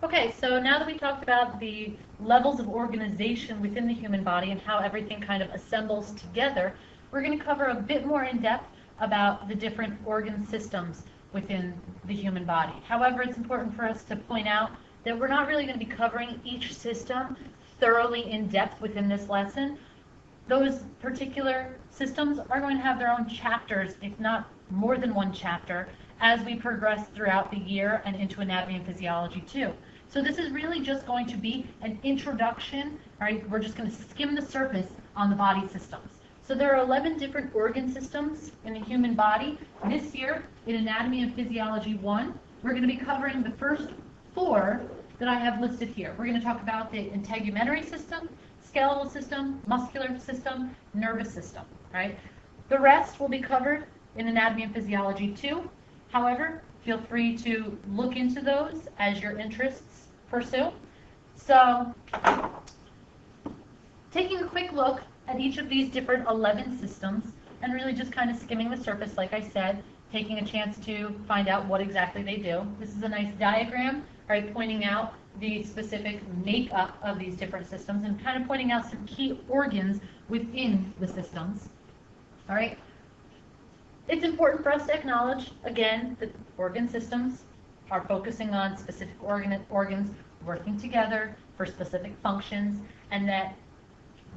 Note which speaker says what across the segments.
Speaker 1: Okay, so now that we talked about the levels of organization within the human body and how everything kind of assembles together, we're going to cover a bit more in depth about the different organ systems within the human body. However, it's important for us to point out that we're not really going to be covering each system thoroughly in depth within this lesson. Those particular systems are going to have their own chapters, if not more than one chapter, as we progress throughout the year and into anatomy and physiology too. So this is really just going to be an introduction, all right? We're just going to skim the surface on the body systems. So there are 11 different organ systems in the human body. This year, in Anatomy and Physiology 1, we're going to be covering the first 4 that I have listed here. We're going to talk about the integumentary system, skeletal system, muscular system, nervous system, right? The rest will be covered in Anatomy and Physiology 2. However, feel free to look into those as your interests pursue. So, taking a quick look at each of these different 11 systems and really just kind of skimming the surface, like I said, taking a chance to find out what exactly they do. This is a nice diagram, right, pointing out the specific makeup of these different systems and kind of pointing out some key organs within the systems. All right. It's important for us to acknowledge, again, that organ systems are focusing on specific organs working together for specific functions, and that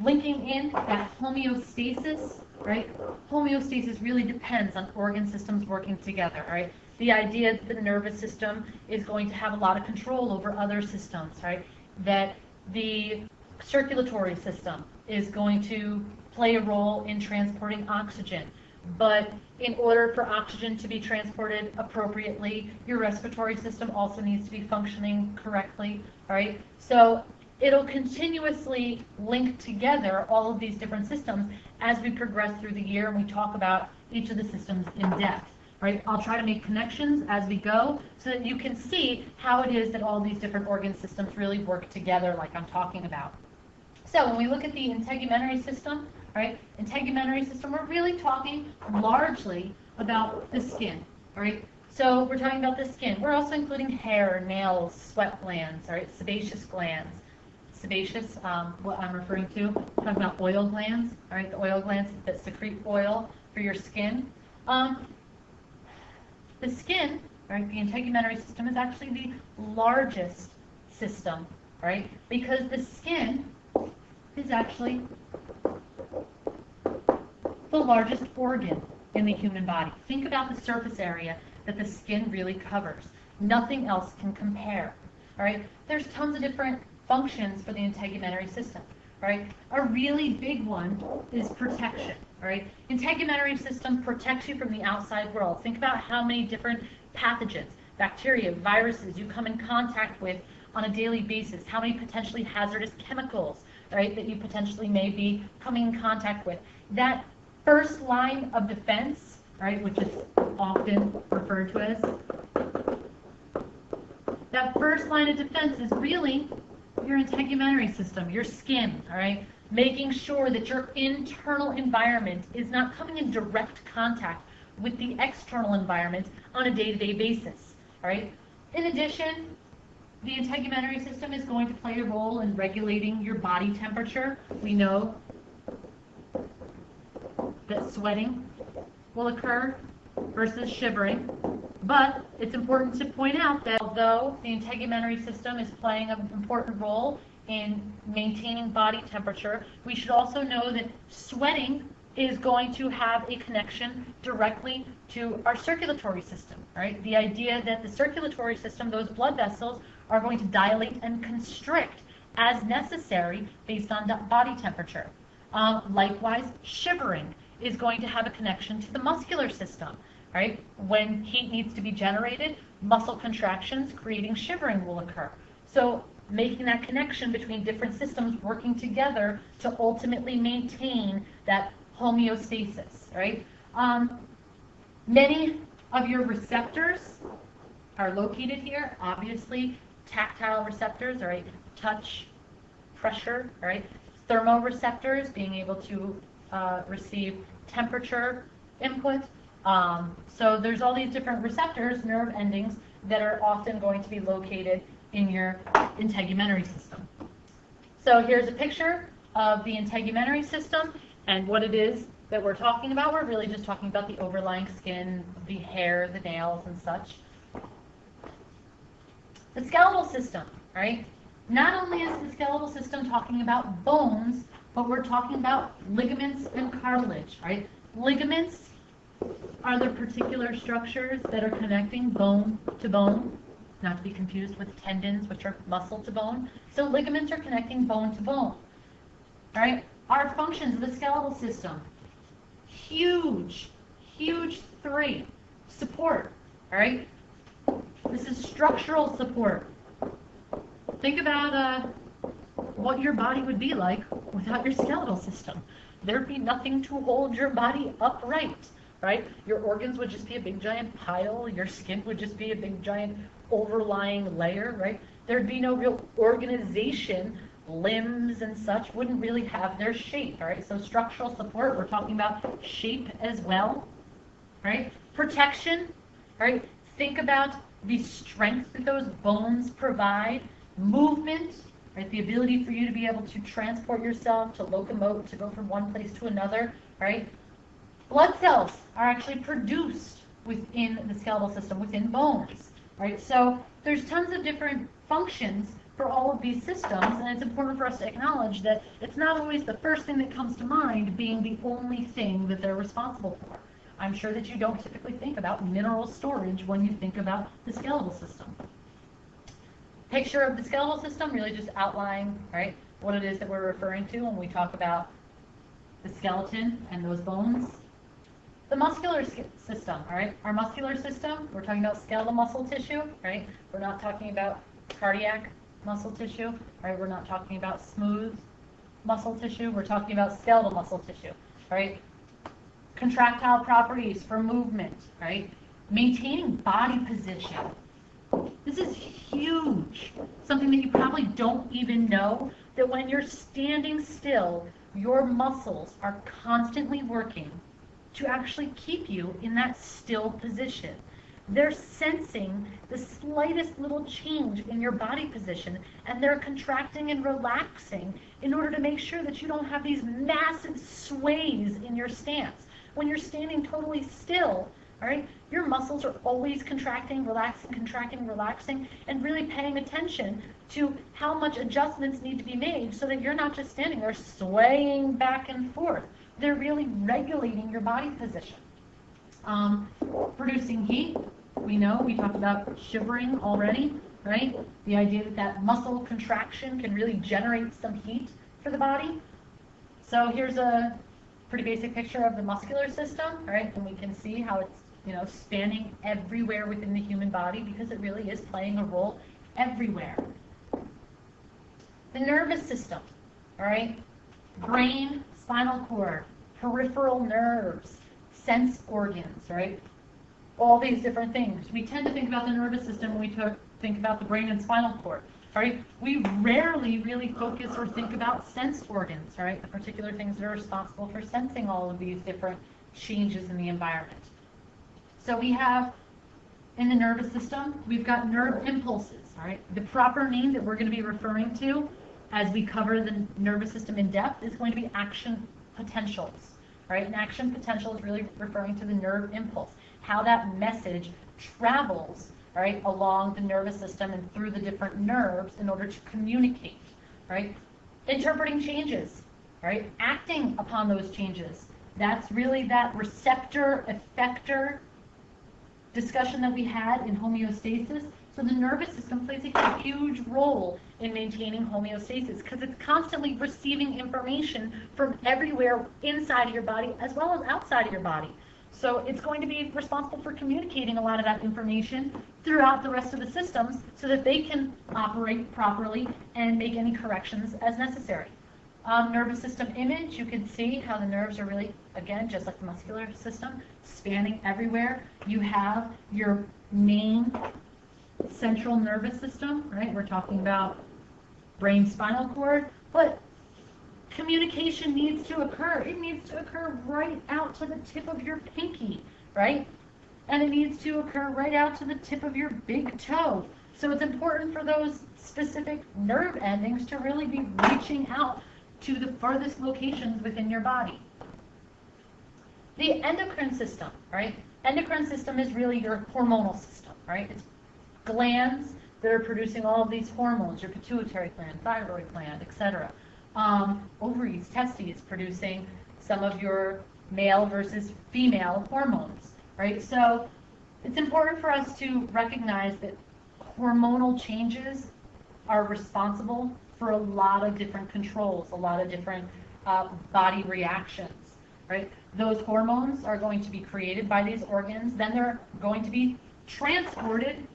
Speaker 1: linking in that homeostasis, right? Homeostasis really depends on organ systems working together, right? The idea that the nervous system is going to have a lot of control over other systems, right? That the circulatory system is going to play a role in transporting oxygen. But in order for oxygen to be transported appropriately, your respiratory system also needs to be functioning correctly, right? So it'll continuously link together all of these different systems as we progress through the year and we talk about each of the systems in depth, right? I'll try to make connections as we go so that you can see how it is that all these different organ systems really work together like I'm talking about. So when we look at the integumentary system, right? Integumentary system, we're really talking largely about the skin, all right? So we're talking about the skin. We're also including hair, nails, sweat glands, all right? Sebaceous glands. Sebaceous, what I'm referring to, I'm talking about oil glands, all right? The oil glands that secrete oil for your skin. The skin, right? The integumentary system is actually the largest system, right? Because the skin is actually the largest organ in the human body. Think about the surface area that the skin really covers. Nothing else can compare. All right? There's tons of different functions for the integumentary system. All right? A really big one is protection. All right? Integumentary system protects you from the outside world. Think about how many different pathogens, bacteria, viruses you come in contact with on a daily basis. How many potentially hazardous chemicals, right, that you potentially may be coming in contact with. That first line of defense, right, which is often referred to as, that first line of defense is really your integumentary system, your skin, all right, making sure that your internal environment is not coming in direct contact with the external environment on a day-to-day basis, all right. In addition, the integumentary system is going to play a role in regulating your body temperature. We know that sweating will occur versus shivering. But it's important to point out that although the integumentary system is playing an important role in maintaining body temperature, we should also know that sweating is going to have a connection directly to our circulatory system, right? The idea that the circulatory system, those blood vessels, are going to dilate and constrict as necessary based on body temperature. Likewise, shivering is going to have a connection to the muscular system, right? When heat needs to be generated, muscle contractions creating shivering will occur. So making that connection between different systems working together to ultimately maintain that homeostasis, right? Many of your receptors are located here. Obviously, tactile receptors, right? Touch, pressure, right? Thermoreceptors, being able to receive temperature input. So there's all these different receptors, nerve endings, that are often going to be located in your integumentary system. So here's a picture of the integumentary system and what it is that we're talking about. We're really just talking about the overlying skin, the hair, the nails, and such. The skeletal system, right? Not only is the skeletal system talking about bones, but we're talking about ligaments and cartilage, right? Ligaments are the particular structures that are connecting bone to bone, not to be confused with tendons, which are muscle to bone. So ligaments are connecting bone to bone, right? Our functions of the skeletal system, huge, huge three. Support, all right? This is structural support. Think about what your body would be like without your skeletal system. There'd be nothing to hold your body upright, right? Your organs would just be a big giant pile. Your skin would just be a big giant overlying layer, right? There'd be no real organization. Limbs and such wouldn't really have their shape, all right? So structural support, we're talking about shape as well, right? Protection, right? Think about the strength that those bones provide. Movement, right? The ability for you to be able to transport yourself, to locomote, to go from one place to another, right? Blood cells are actually produced within the skeletal system, within bones, right? So there's tons of different functions for all of these systems, and it's important for us to acknowledge that it's not always the first thing that comes to mind being the only thing that they're responsible for. I'm sure that you don't typically think about mineral storage when you think about the skeletal system. Picture of the skeletal system really just outlining, right, what it is that we're referring to when we talk about the skeleton and those bones. The muscular system, all right, our muscular system, we're talking about skeletal muscle tissue, right? We're not talking about cardiac muscle tissue, right? We're not talking about smooth muscle tissue. We're talking about skeletal muscle tissue, right? Contractile properties for movement, right? Maintaining body position. This is huge. Something that you probably don't even know, that when you're standing still, your muscles are constantly working to actually keep you in that still position. They're sensing the slightest little change in your body position, and they're contracting and relaxing in order to make sure that you don't have these massive sways in your stance. When you're standing totally still, all right, your muscles are always contracting, relaxing, and really paying attention to how much adjustments need to be made so that you're not just standing there swaying back and forth. They're really regulating your body position. Producing heat, we know, we talked about shivering already, right? The idea that that muscle contraction can really generate some heat for the body. So here's a pretty basic picture of the muscular system, right? And we can see how it's, you know, spanning everywhere within the human body because it really is playing a role everywhere. The nervous system, all right? Brain, spinal cord, peripheral nerves, sense organs, right? All these different things. We tend to think about the nervous system when we think about the brain and spinal cord, right? We rarely really focus or think about sense organs, right? The particular things that are responsible for sensing all of these different changes in the environment. So we have, in the nervous system, we've got nerve impulses, all right? The proper name that we're going to be referring to as we cover the nervous system in depth is going to be action potentials, right? An action potential is really referring to the nerve impulse, how that message travels, right, along the nervous system and through the different nerves in order to communicate, right? Interpreting changes, right? Acting upon those changes. That's really that receptor effector discussion that we had in homeostasis. So the nervous system plays a huge role in maintaining homeostasis because it's constantly receiving information from everywhere inside of your body as well as outside of your body. So it's going to be responsible for communicating a lot of that information throughout the rest of the systems so that they can operate properly and make any corrections as necessary. Nervous system image, you can see how the nerves are really, again, just like the muscular system, spanning everywhere. You have your main central nervous system, right? We're talking about brain, spinal cord, but communication needs to occur. It needs to occur right out to the tip of your pinky, right? And it needs to occur right out to the tip of your big toe. So it's important for those specific nerve endings to really be reaching out to the farthest locations within your body. The endocrine system, right? Endocrine system is really your hormonal system, right? It's glands that are producing all of these hormones, your pituitary gland, thyroid gland, etc. Ovaries, testes producing some of your male versus female hormones, right? So it's important for us to recognize that hormonal changes are responsible for a lot of different controls, a lot of different body reactions, right? Those hormones are going to be created by these organs, then they're going to be transported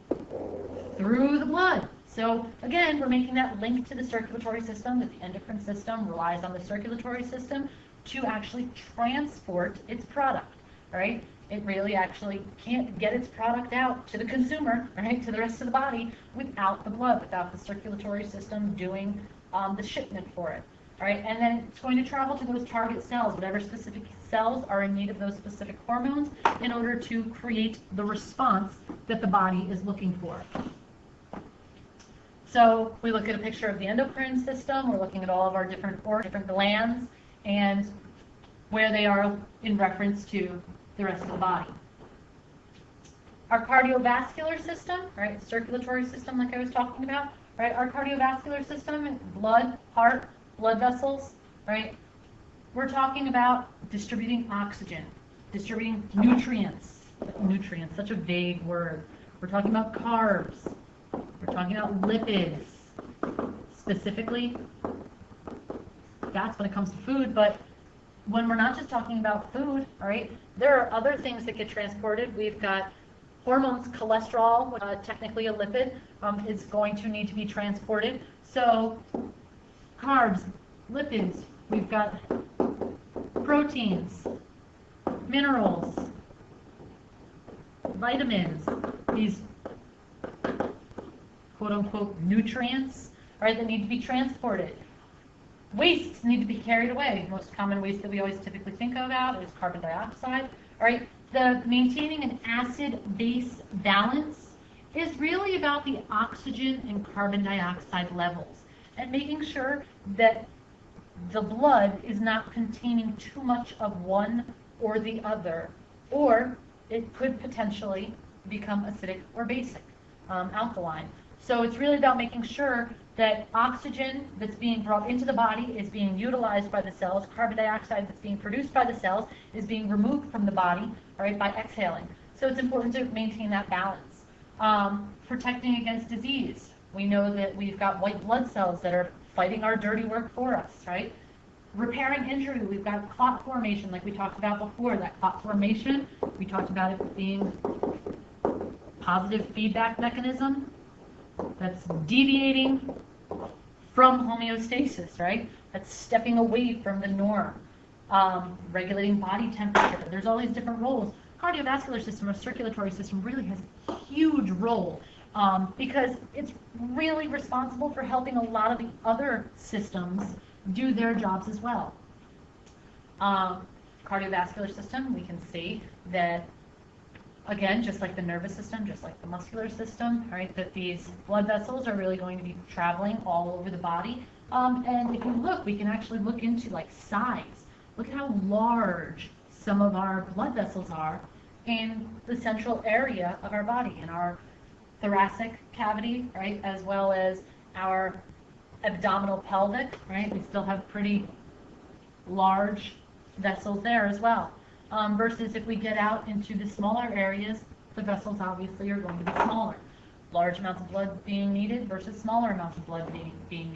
Speaker 1: through the blood. So again, we're making that link to the circulatory system, that the endocrine system relies on the circulatory system to actually transport its product, right? It really actually can't get its product out to the consumer, right, to the rest of the body without the blood, without the circulatory system doing the shipment for it, right? And then it's going to travel to those target cells, whatever specific cells are in need of those specific hormones in order to create the response that the body is looking for. So we look at a picture of the endocrine system, we're looking at all of our different glands and where they are in reference to the rest of the body. Our cardiovascular system, right, circulatory system like I was talking about, right, our cardiovascular system, blood, heart, blood vessels, right, we're talking about distributing oxygen, distributing nutrients, such a vague word. We're talking about carbs, we're talking about lipids, specifically, that's when it comes to food, but when we're not just talking about food, right, there are other things that get transported. We've got hormones, cholesterol, technically a lipid, is going to need to be transported. So carbs, lipids, we've got proteins, minerals, vitamins, these quote-unquote nutrients, right, that need to be transported. Wastes need to be carried away. The most common waste that we always typically think about is carbon dioxide. All right, the maintaining an acid-base balance is really about the oxygen and carbon dioxide levels and making sure that the blood is not containing too much of one or the other, or it could potentially become acidic or basic, alkaline. So it's really about making sure that oxygen that's being brought into the body is being utilized by the cells, carbon dioxide that's being produced by the cells is being removed from the body, right, by exhaling. So it's important to maintain that balance. Protecting against disease. We know that we've got white blood cells that are fighting our dirty work for us, right? Repairing injury, we've got clot formation like we talked about before. That clot formation, we talked about it being positive feedback mechanism that's deviating from homeostasis, right? That's stepping away from the norm. Regulating body temperature. There's all these different roles. Cardiovascular system or circulatory system really has a huge role because it's really responsible for helping a lot of the other systems do their jobs as well. Cardiovascular system, we can see that, again, just like the nervous system, just like the muscular system, right, that these blood vessels are really going to be traveling all over the body. And if you look, we can actually look into like size. Look at how large some of our blood vessels are in the central area of our body, in our thoracic cavity, right, as well as our abdominal pelvic, right? We still have pretty large vessels there as well. Versus if we get out into the smaller areas, the vessels obviously are going to be smaller. Large amounts of blood being needed versus smaller amounts of blood being needed.